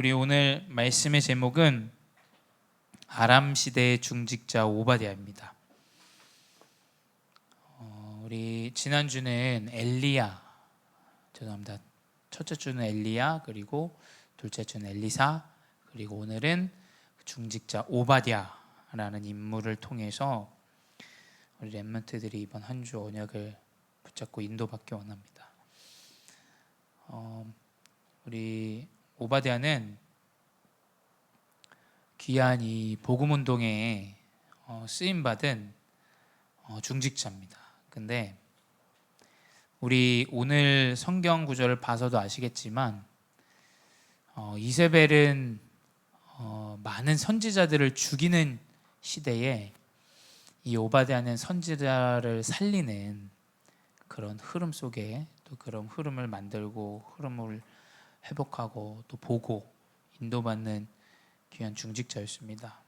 우리 오늘 말씀의 제목은 아람 시대의 중직자 오바댜입니다. 우리 지난주는 엘리야, 죄송합니다. 첫째 주는 엘리야, 그리고 둘째 주는 엘리사, 그리고 오늘은 중직자 오바댜라는 인물을 통해서 우리 렘넌트들이 이번 한 주 언약을 붙잡고 인도받기 원합니다. 우리 오바댜는 귀한 이 복음운동에 쓰임받은 중직자입니다. 근데 우리 오늘 성경 구절을 봐서도 아시겠지만 이세벨은 많은 선지자들을 죽이는 시대에 이 오바댜는 선지자를 살리는 그런 흐름 속에 또 그런 흐름을 만들고 흐름을 회복하고 또 보고 인도받는 귀한 중직자였습니다.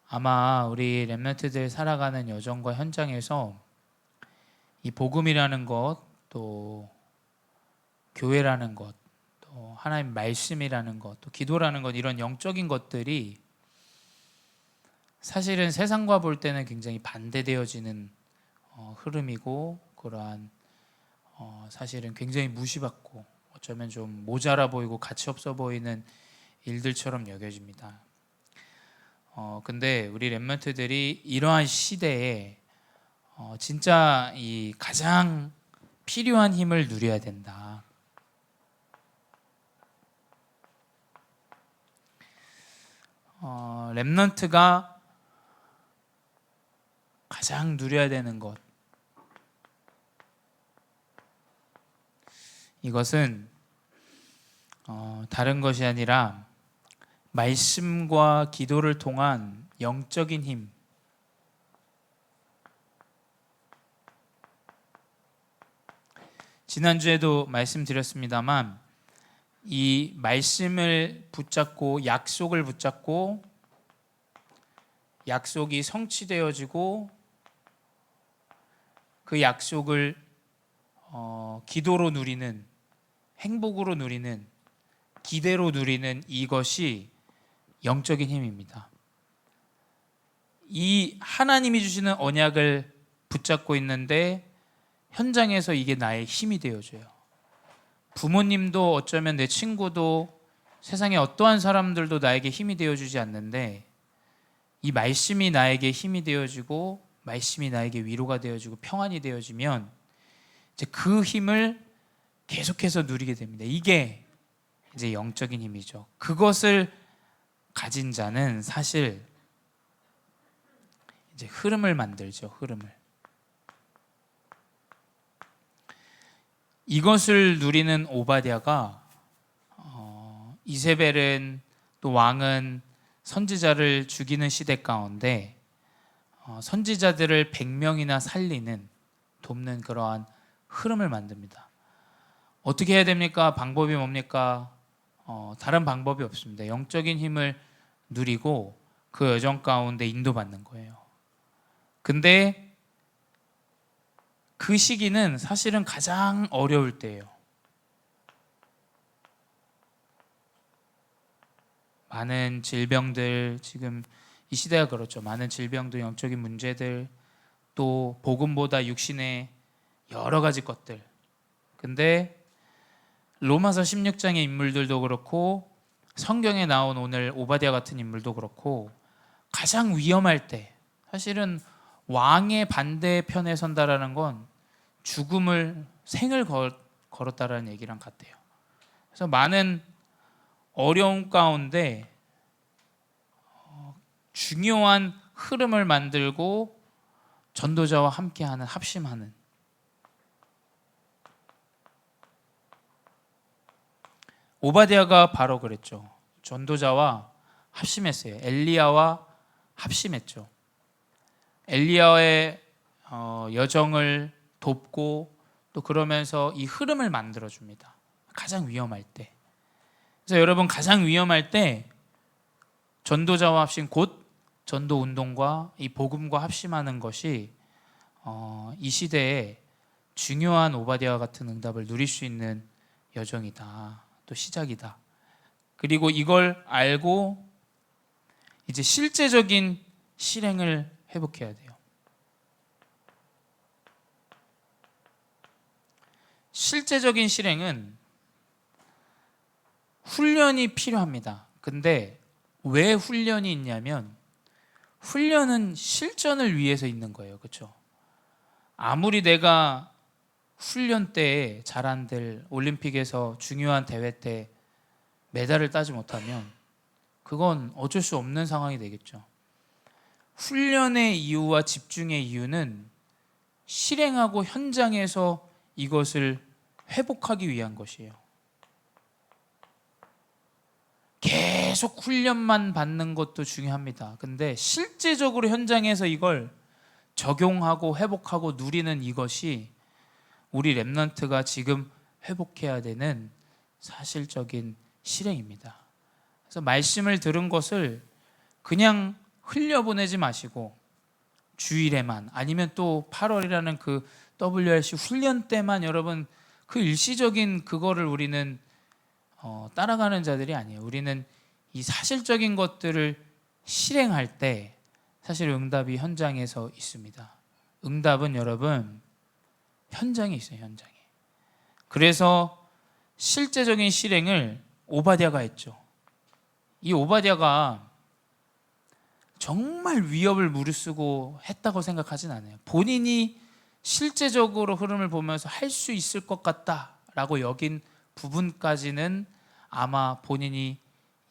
아마 우리 렘넌트들 살아가는 여정과 현장에서 이 복음이라는 것, 또 교회라는 것, 또 하나님 말씀이라는 것, 또 기도라는 것, 이런 영적인 것들이 사실은 세상과 볼 때는 굉장히 반대되어지는 흐름이고, 그러한 사실은 굉장히 무시받고 어쩌면 좀 모자라 보이고 가치 없어 보이는 일들처럼 여겨집니다. 근데 우리 렘넌트들이 이러한 시대에 진짜 이 가장 필요한 힘을 누려야 된다. 렘넌트가 가장 누려야 되는 것, 이것은 다른 것이 아니라 말씀과 기도를 통한 영적인 힘, 지난주에도 말씀드렸습니다만 이 말씀을 붙잡고 약속을 붙잡고 약속이 성취되어지고 그 약속을 기도로 누리는, 행복으로 누리는, 기대로 누리는 이것이 영적인 힘입니다. 이 하나님이 주시는 언약을 붙잡고 있는데 현장에서 이게 나의 힘이 되어줘요. 부모님도 어쩌면 내 친구도 세상에 어떠한 사람들도 나에게 힘이 되어주지 않는데 이 말씀이 나에게 힘이 되어지고 말씀이 나에게 위로가 되어지고 평안이 되어지면 이제 그 힘을 계속해서 누리게 됩니다. 이게 이제 영적인 힘이죠. 그것을 가진 자는 사실 이제 흐름을 만들죠. 흐름을. 이것을 누리는 오바댜가 이세벨은 또 왕은 선지자를 죽이는 시대 가운데 선지자들을 100명이나 살리는, 돕는 그러한 흐름을 만듭니다. 어떻게 해야 됩니까? 방법이 뭡니까? 다른 방법이 없습니다. 영적인 힘을 누리고 그 여정 가운데 인도받는 거예요. 근데 그 시기는 사실은 가장 어려울 때예요. 많은 질병들, 지금 이 시대가 그렇죠. 많은 질병들, 영적인 문제들, 또 복음보다 육신의 여러 가지 것들. 근데 로마서 16장의 인물들도 그렇고 성경에 나온 오늘 오바댜 같은 인물도 그렇고 가장 위험할 때, 사실은 왕의 반대편에 선다라는 건 죽음을, 생을 걸었다라는 얘기랑 같아요. 그래서 많은 어려움 가운데 중요한 흐름을 만들고 전도자와 함께하는, 합심하는, 오바댜가 바로 그랬죠. 전도자와 합심했어요. 엘리야와 합심했죠. 엘리야의 여정을 돕고 또 그러면서 이 흐름을 만들어줍니다. 가장 위험할 때. 그래서 여러분, 가장 위험할 때 전도자와 합심, 곧 전도 운동과 이 복음과 합심하는 것이 이 시대에 중요한 오바댜와 같은 응답을 누릴 수 있는 여정이다, 또 시작이다. 그리고 이걸 알고 이제 실제적인 실행을 회복해야 돼요. 실제적인 실행은 훈련이 필요합니다. 근데 왜 훈련이 있냐면 훈련은 실전을 위해서 있는 거예요. 그렇죠? 아무리 내가 훈련 때에 잘 안 될 올림픽에서 중요한 대회 때 메달을 따지 못하면 그건 어쩔 수 없는 상황이 되겠죠. 훈련의 이유와 집중의 이유는 실행하고 현장에서 이것을 회복하기 위한 것이에요. 계속 훈련만 받는 것도 중요합니다. 근데 실제적으로 현장에서 이걸 적용하고 회복하고 누리는 이것이 우리 렘넌트가 지금 회복해야 되는 사실적인 실행입니다. 그래서 말씀을 들은 것을 그냥 흘려보내지 마시고 주일에만 아니면 또 8월이라는 그 WRC 훈련 때만 여러분 그 일시적인 그거를 우리는 따라가는 자들이 아니에요. 우리는 이 사실적인 것들을 실행할 때 사실 응답이 현장에서 있습니다. 응답은 여러분 현장에 있어요. 현장에. 그래서 실제적인 실행을 오바댜가 했죠. 이 오바댜가 정말 위협을 무릅쓰고 했다고 생각하진 않아요. 본인이 실제적으로 흐름을 보면서 할 수 있을 것 같다라고 여긴 부분까지는 아마 본인이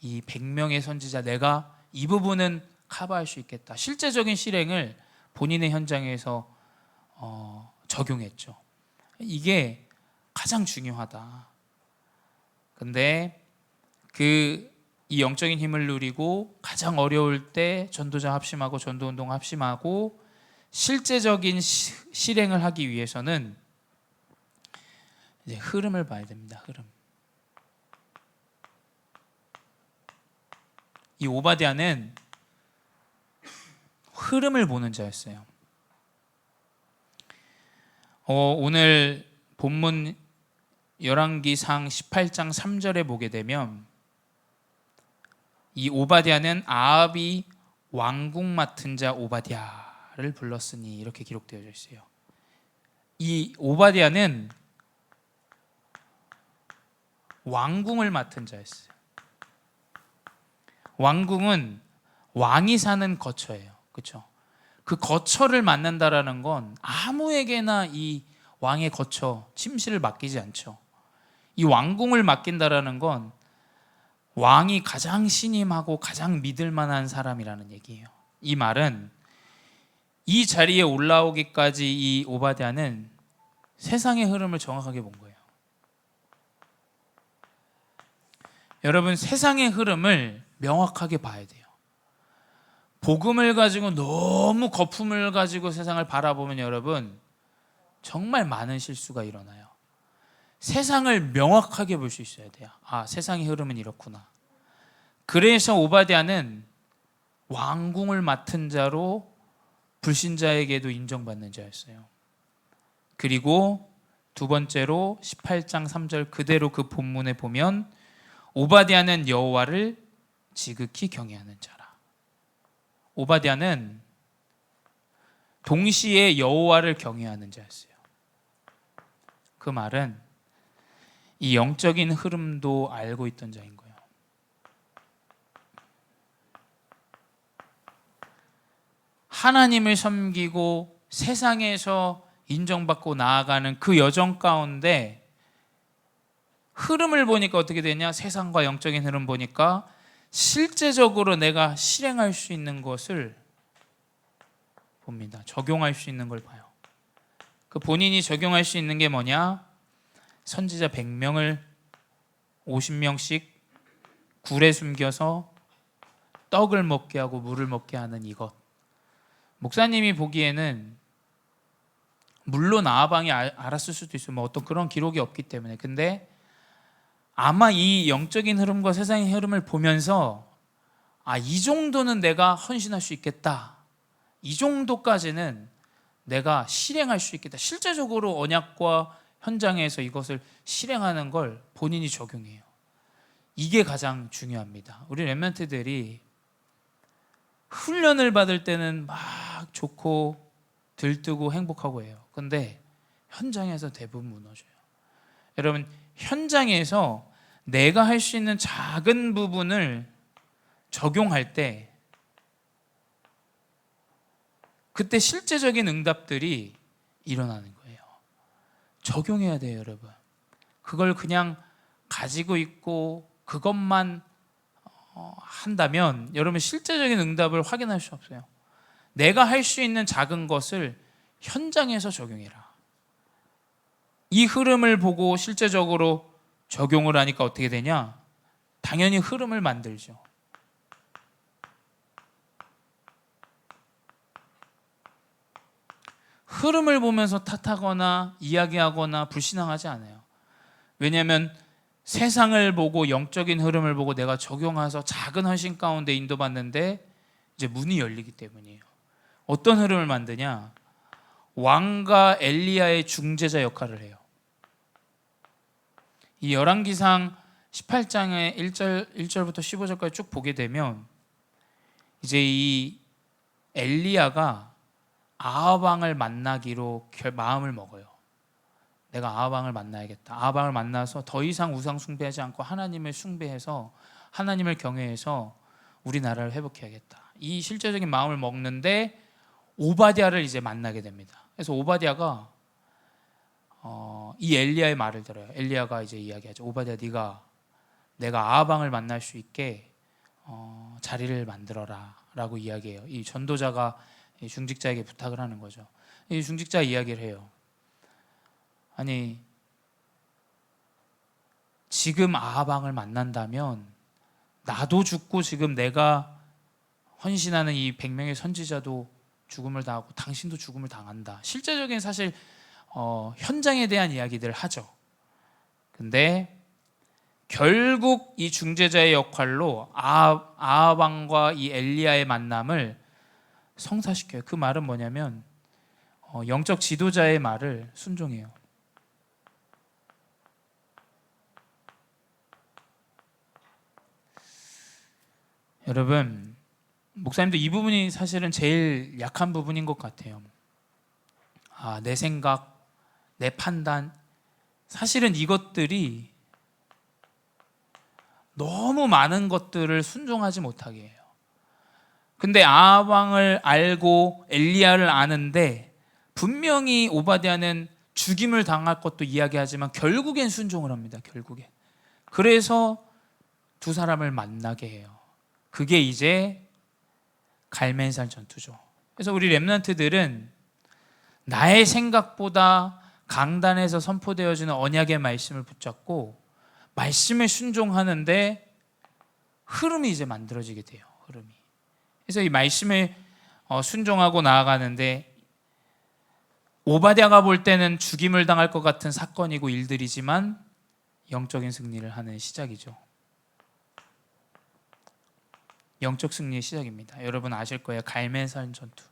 이 100명의 선지자 내가 이 부분은 커버할 수 있겠다. 실제적인 실행을 본인의 현장에서 적용했죠. 이게 가장 중요하다. 근데 이 영적인 힘을 누리고 가장 어려울 때 전도자 합심하고 전도운동 합심하고 실제적인 실행을 하기 위해서는 이제 흐름을 봐야 됩니다. 흐름. 이 오바댜는 흐름을 보는 자였어요. 오늘 본문 열왕기상 18장 3절에 보게 되면 이 오바댜는 아합이 왕궁 맡은 자 오바댜를 불렀으니 이렇게 기록되어 있어요. 이 오바댜는 왕궁을 맡은 자였어요. 왕궁은 왕이 사는 거처예요. 그렇죠? 그 거처를 맡는다라는 건 아무에게나 이 왕의 거처, 침실을 맡기지 않죠. 이 왕궁을 맡긴다라는 건 왕이 가장 신임하고 가장 믿을 만한 사람이라는 얘기예요. 이 말은 이 자리에 올라오기까지 이 오바댜는 세상의 흐름을 정확하게 본 거예요. 여러분, 세상의 흐름을 명확하게 봐야 돼요. 복음을 가지고 너무 거품을 가지고 세상을 바라보면 여러분 정말 많은 실수가 일어나요. 세상을 명확하게 볼 수 있어야 돼요. 아, 세상의 흐름은 이렇구나. 그래서 오바댜는 왕궁을 맡은 자로 불신자에게도 인정받는 자였어요. 그리고 두 번째로 18장 3절 그대로 그 본문에 보면 오바댜는 여호와를 지극히 경외하는 자라. 오바댜는 동시에 여호와를 경외하는 자였어요. 그 말은 이 영적인 흐름도 알고 있던 자인 거예요. 하나님을 섬기고 세상에서 인정받고 나아가는 그 여정 가운데 흐름을 보니까 어떻게 되냐? 세상과 영적인 흐름 보니까 실제적으로 내가 실행할 수 있는 것을 봅니다. 적용할 수 있는 걸 봐요. 그 본인이 적용할 수 있는 게 뭐냐? 선지자 100명을 50명씩 굴에 숨겨서 떡을 먹게 하고 물을 먹게 하는 이것. 목사님이 보기에는 물론 아하방이 알았을 수도 있어요. 뭐 어떤 그런 기록이 없기 때문에. 근데 아마 이 영적인 흐름과 세상의 흐름을 보면서 이 정도는 내가 헌신할 수 있겠다. 이 정도까지는 내가 실행할 수 있겠다. 실제적으로 언약과 현장에서 이것을 실행하는 걸 본인이 적용해요. 이게 가장 중요합니다. 우리 렘넌트들이 훈련을 받을 때는 막 좋고 들뜨고 행복하고 해요. 근데 현장에서 대부분 무너져요. 여러분, 현장에서 내가 할 수 있는 작은 부분을 적용할 때 그때 실제적인 응답들이 일어나는 거예요. 적용해야 돼요, 여러분. 그걸 그냥 가지고 있고 그것만 한다면 여러분 실제적인 응답을 확인할 수 없어요. 내가 할 수 있는 작은 것을 현장에서 적용해라. 이 흐름을 보고 실제적으로 적용을 하니까 어떻게 되냐? 당연히 흐름을 만들죠. 흐름을 보면서 탓하거나 이야기하거나 불신앙하지 않아요. 왜냐하면 세상을 보고 영적인 흐름을 보고 내가 적용해서 작은 헌신 가운데 인도받는데 이제 문이 열리기 때문이에요. 어떤 흐름을 만드냐? 왕과 엘리야의 중재자 역할을 해요. 이 열왕기상 18장의 1절부터 15절까지 쭉 보게 되면 이제 이 엘리야가 아합 왕을 만나기로 마음을 먹어요. 내가 아합 왕을 만나야겠다. 아합 왕을 만나서 더 이상 우상 숭배하지 않고 하나님을 숭배해서 하나님을 경외해서 우리나라를 회복해야겠다. 이 실제적인 마음을 먹는데 오바댜를 이제 만나게 됩니다. 그래서 오바댜가 이 엘리야의 말을 들어요. 엘리야가 이제 이야기하죠. 오바댜, 내가 아합 왕을 만날 수 있게 자리를 만들어라 라고 이야기해요. 이 전도자가 중직자에게 부탁을 하는 거죠. 이 중직자 이야기를 해요. 아니, 지금 아합 왕을 만난다면 나도 죽고 지금 내가 헌신하는 이 100명의 선지자도 죽음을 당하고 당신도 죽음을 당한다. 실제적인 사실 현장에 대한 이야기들을 하죠. 근데 결국 이 중재자의 역할로 아합 왕과 이 엘리야의 만남을 성사시켜요. 그 말은 뭐냐면 영적 지도자의 말을 순종해요. 여러분, 목사님도 이 부분이 사실은 제일 약한 부분인 것 같아요. 내 생각, 내 판단, 사실은 이것들이 너무 많은 것들을 순종하지 못하게 해요. 근데 아합 왕을 알고 엘리야를 아는데 분명히 오바댜는 죽임을 당할 것도 이야기하지만 결국엔 순종을 합니다. 결국엔. 그래서 두 사람을 만나게 해요. 그게 이제 갈멜산 전투죠. 그래서 우리 렘넌트들은 나의 생각보다 강단에서 선포되어지는 언약의 말씀을 붙잡고 말씀에 순종하는데 흐름이 이제 만들어지게 돼요. 흐름이. 그래서 이 말씀에 순종하고 나아가는데 오바댜가 볼 때는 죽임을 당할 것 같은 사건이고 일들이지만 영적인 승리를 하는 시작이죠. 영적 승리의 시작입니다. 여러분 아실 거예요. 갈멜산 전투.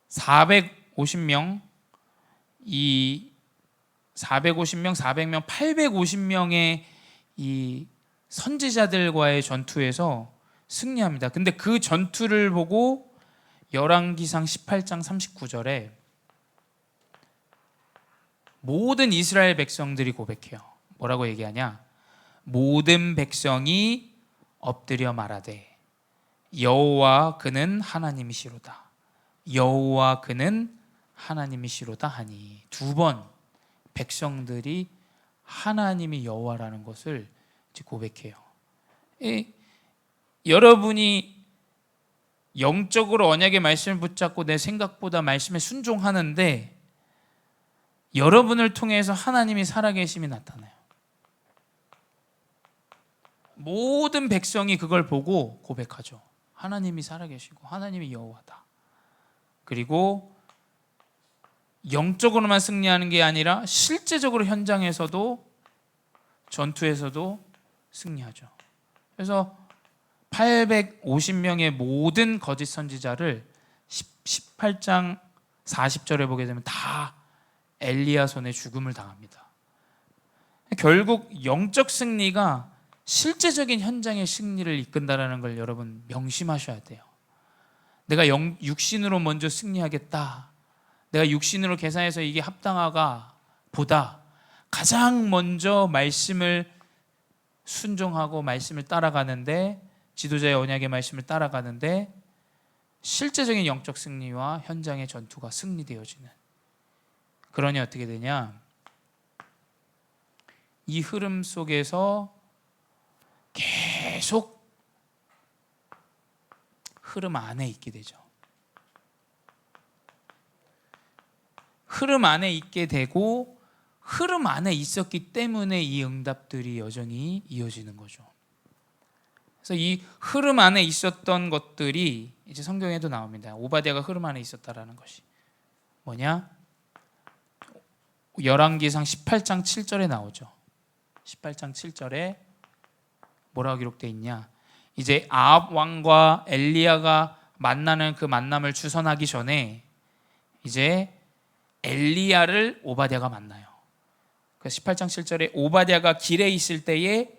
450명, 400명, 850명의 이 선지자들과의 전투에서 승리합니다. 근데 그 전투를 보고 열왕기상 18장 39절에 모든 이스라엘 백성들이 고백해요. 뭐라고 얘기하냐? 모든 백성이 엎드려 말하되 여호와 그는 하나님이시로다. 여호와 그는 하나님이시로다 하니 두 번 백성들이 하나님이 여호와라는 것을 고백해요. 여러분이 영적으로 언약의 말씀을 붙잡고 내 생각보다 말씀에 순종하는데 여러분을 통해서 하나님이 살아계심이 나타나요. 모든 백성이 그걸 보고 고백하죠. 하나님이 살아계시고 하나님이 여호와다. 그리고 영적으로만 승리하는 게 아니라 실제적으로 현장에서도 전투에서도 승리하죠. 그래서 850명의 모든 거짓 선지자를 18장 40절에 보게 되면 다 엘리야 손에 죽음을 당합니다. 결국 영적 승리가 실제적인 현장의 승리를 이끈다라는 걸 여러분 명심하셔야 돼요. 내가 육신으로 먼저 승리하겠다, 내가 육신으로 계산해서 이게 합당하가 보다 가장 먼저 말씀을 순종하고 말씀을 따라가는데, 지도자의 언약의 말씀을 따라가는데 실제적인 영적 승리와 현장의 전투가 승리되어지는, 그러니 어떻게 되냐, 이 흐름 속에서 계속 흐름 안에 있게 되죠. 흐름 안에 있게 되고, 흐름 안에 있었기 때문에 이 응답들이 여전히 이어지는 거죠. 그래서 이 흐름 안에 있었던 것들이 이제 성경에도 나옵니다. 오바댜가 흐름 안에 있었다라는 것이 뭐냐? 열왕기상 18장 7절에 나오죠. 18장 7절에 뭐라고 기록되어 있냐? 이제 아합 왕과 엘리야가 만나는 그 만남을 주선하기 전에 이제 엘리야를 오바댜가 만나요. 18장 7절에 오바댜가 길에 있을 때에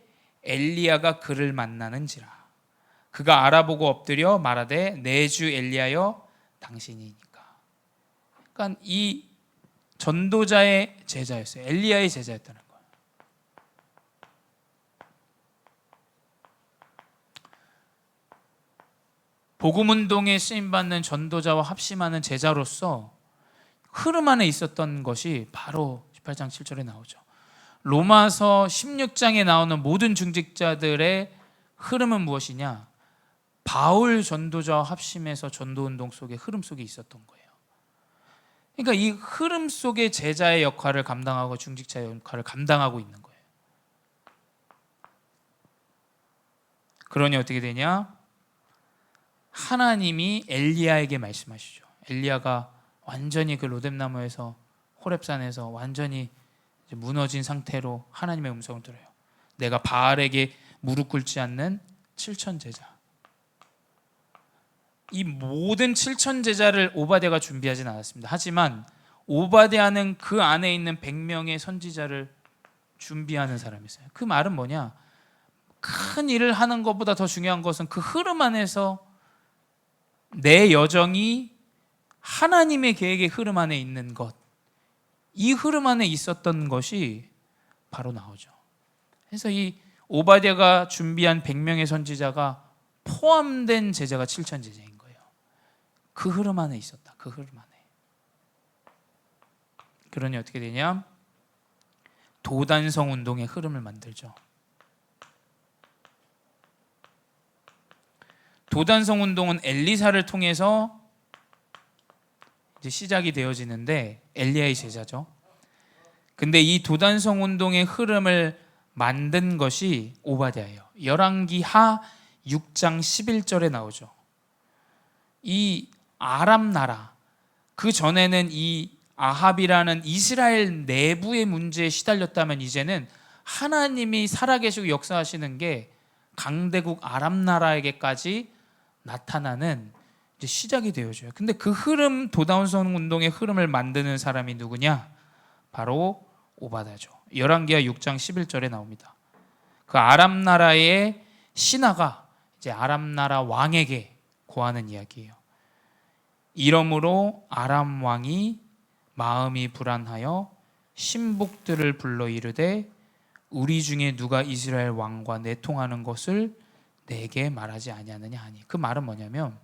엘리야가 그를 만나는지라. 그가 알아보고 엎드려 말하되 내 주 엘리야여 당신이니까. 그러니까 이 전도자의 제자였어요. 엘리야의 제자였다는 거예요. 복음운동에 쓰임받는 전도자와 합심하는 제자로서 흐름 안에 있었던 것이 바로 18장 7절에 나오죠. 로마서 16장에 나오는 모든 중직자들의 흐름은 무엇이냐? 바울 전도자와 합심해서 전도운동 속에 흐름 속에 있었던 거예요. 그러니까 이 흐름 속에 제자의 역할을 감당하고 중직자의 역할을 감당하고 있는 거예요. 그러니 어떻게 되냐? 하나님이 엘리야에게 말씀하시죠. 엘리야가 완전히 그 로뎀나무에서, 호렙산에서 완전히 무너진 상태로 하나님의 음성을 들어요. 내가 바알에게 무릎 꿇지 않는 7천 제자. 이 모든 7천 제자를 오바댜가 준비하진 않았습니다. 하지만 오바댜는 그 안에 있는 100명의 선지자를 준비하는 사람이었어요. 그 말은 뭐냐? 큰 일을 하는 것보다 더 중요한 것은 그 흐름 안에서 내 여정이 하나님의 계획의 흐름 안에 있는 것, 이 흐름 안에 있었던 것이 바로 나오죠. 그래서 이 오바댜가 준비한 100명의 선지자가 포함된 제자가 7천 제자인 거예요. 그 흐름 안에 있었다. 그 흐름 안에. 그러니 어떻게 되냐? 도단성 운동의 흐름을 만들죠. 도단성 운동은 엘리사를 통해서 이제 시작이 되어지는데, 엘리야의 제자죠. 근데 이 도단성 운동의 흐름을 만든 것이 오바댜예요. 열왕기하 6장 11절에 나오죠. 이 아람 나라, 그 전에는 이 아합이라는 이스라엘 내부의 문제에 시달렸다면 이제는 하나님이 살아계시고 역사하시는 게 강대국 아람 나라에게까지 나타나는 이제 시작이 되어져요. 근데 그 흐름, 도단성 운동의 흐름을 만드는 사람이 누구냐? 바로 오바댜죠. 열왕기하 6장 11절에 나옵니다. 그 아람 나라의 신하가 이제 아람 나라 왕에게 고하는 이야기예요. 이러므로 아람 왕이 마음이 불안하여 신복들을 불러 이르되 우리 중에 누가 이스라엘 왕과 내통하는 것을 내게 말하지 아니하느냐 하니. 그 말은 뭐냐면,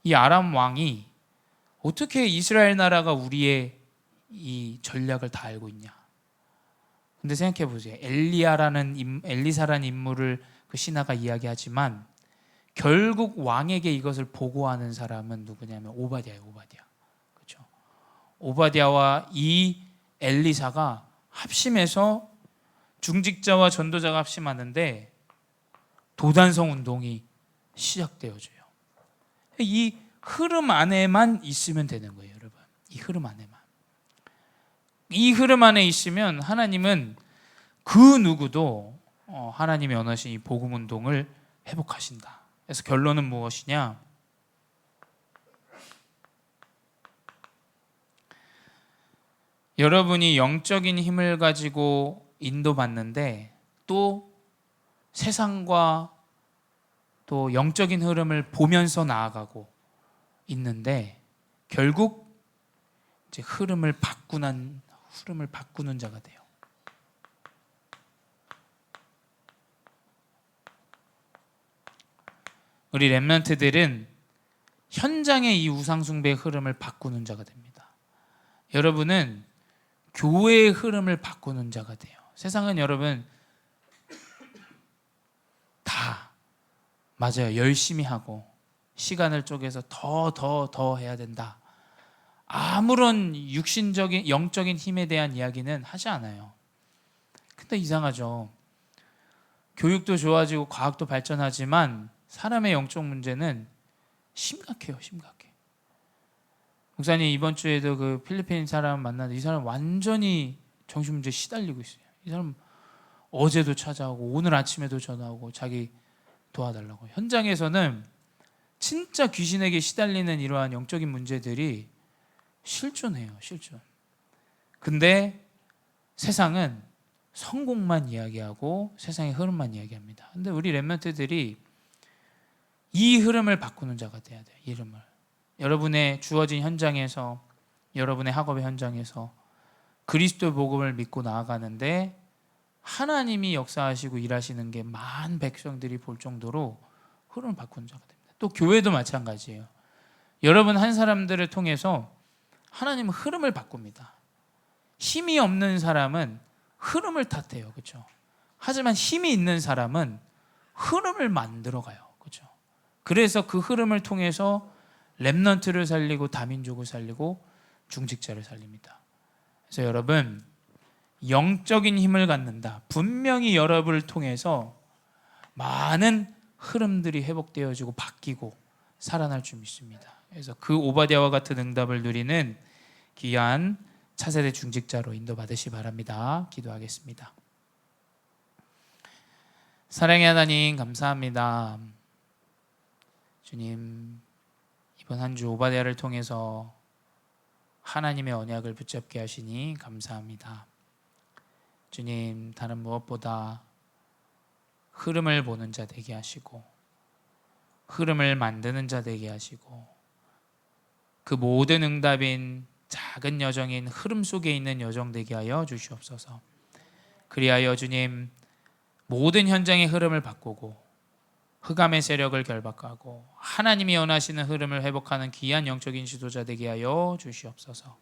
이 아람 왕이 어떻게 이스라엘 나라가 우리의 이 전략을 다 알고 있냐. 근데 생각해 보세요. 엘리사라는 인물을 그 신하가 이야기하지만 결국 왕에게 이것을 보고하는 사람은 누구냐면 오바댜예요. 오바댜. 그렇죠? 오바댜와 이 엘리사가 합심해서 중직자와 전도자가 합심하는데 도단성 운동이 시작되어져요. 이 흐름 안에만 있으면 되는 거예요, 여러분. 이 흐름 안에만. 이 흐름 안에 있으면 하나님은 그 누구도 하나님의 원하신 이 복음 운동을 회복하신다. 그래서 결론은 무엇이냐? 여러분이 영적인 힘을 가지고 인도받는데 또 세상과 또 영적인 흐름을 보면서 나아가고 있는데 결국 이제 흐름을 바꾸는 자가 돼요. 우리 렘넌트들은 현장의 이 우상숭배의 흐름을 바꾸는 자가 됩니다. 여러분은 교회의 흐름을 바꾸는 자가 돼요. 세상은 여러분 다 맞아요. 열심히 하고 시간을 쪼개서 더 해야 된다. 아무런 육신적인 영적인 힘에 대한 이야기는 하지 않아요. 근데 이상하죠. 교육도 좋아지고 과학도 발전하지만 사람의 영적 문제는 심각해요. 심각해. 목사님 이번 주에도 그 필리핀 사람 만났는데 이 사람 완전히 정신 문제에 시달리고 있어요. 이 사람 어제도 찾아오고 오늘 아침에도 전화오고 자기 도와달라고. 현장에서는 진짜 귀신에게 시달리는 이러한 영적인 문제들이 실존해요. 실존. 근데 세상은 성공만 이야기하고 세상의 흐름만 이야기합니다. 근데 우리 렘넌트들이 이 흐름을 바꾸는 자가 돼야 돼요. 이 흐름을. 여러분의 주어진 현장에서, 여러분의 학업의 현장에서 그리스도의 복음을 믿고 나아가는데 하나님이 역사하시고 일하시는 게 만 백성들이 볼 정도로 흐름을 바꾸는 자가 됩니다. 또 교회도 마찬가지예요. 여러분 한 사람들을 통해서 하나님은 흐름을 바꿉니다. 힘이 없는 사람은 흐름을 탓해요. 그렇죠? 하지만 힘이 있는 사람은 흐름을 만들어가요. 그렇죠? 그래서 그 흐름을 통해서 렘넌트를 살리고 다민족을 살리고 중직자를 살립니다. 그래서 여러분 영적인 힘을 갖는다. 분명히 여러분을 통해서 많은 흐름들이 회복되어지고 바뀌고 살아날 줄 믿습니다. 그래서 그 오바댜와 같은 응답을 누리는 귀한 차세대 중직자로 인도받으시 바랍니다. 기도하겠습니다. 사랑의 하나님 감사합니다. 주님 이번 한 주 오바댜를 통해서 하나님의 언약을 붙잡게 하시니 감사합니다. 주님 다른 무엇보다 흐름을 보는 자 되게 하시고 흐름을 만드는 자 되게 하시고 그 모든 응답인 작은 여정인 흐름 속에 있는 여정 되게 하여 주시옵소서. 그리하여 주님 모든 현장의 흐름을 바꾸고 흑암의 세력을 결박하고 하나님이 원하시는 흐름을 회복하는 귀한 영적인 지도자 되게 하여 주시옵소서.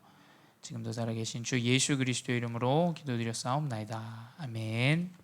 지금도 살아계신 주 예수 그리스도의 이름으로 기도드렸사옵나이다. 아멘.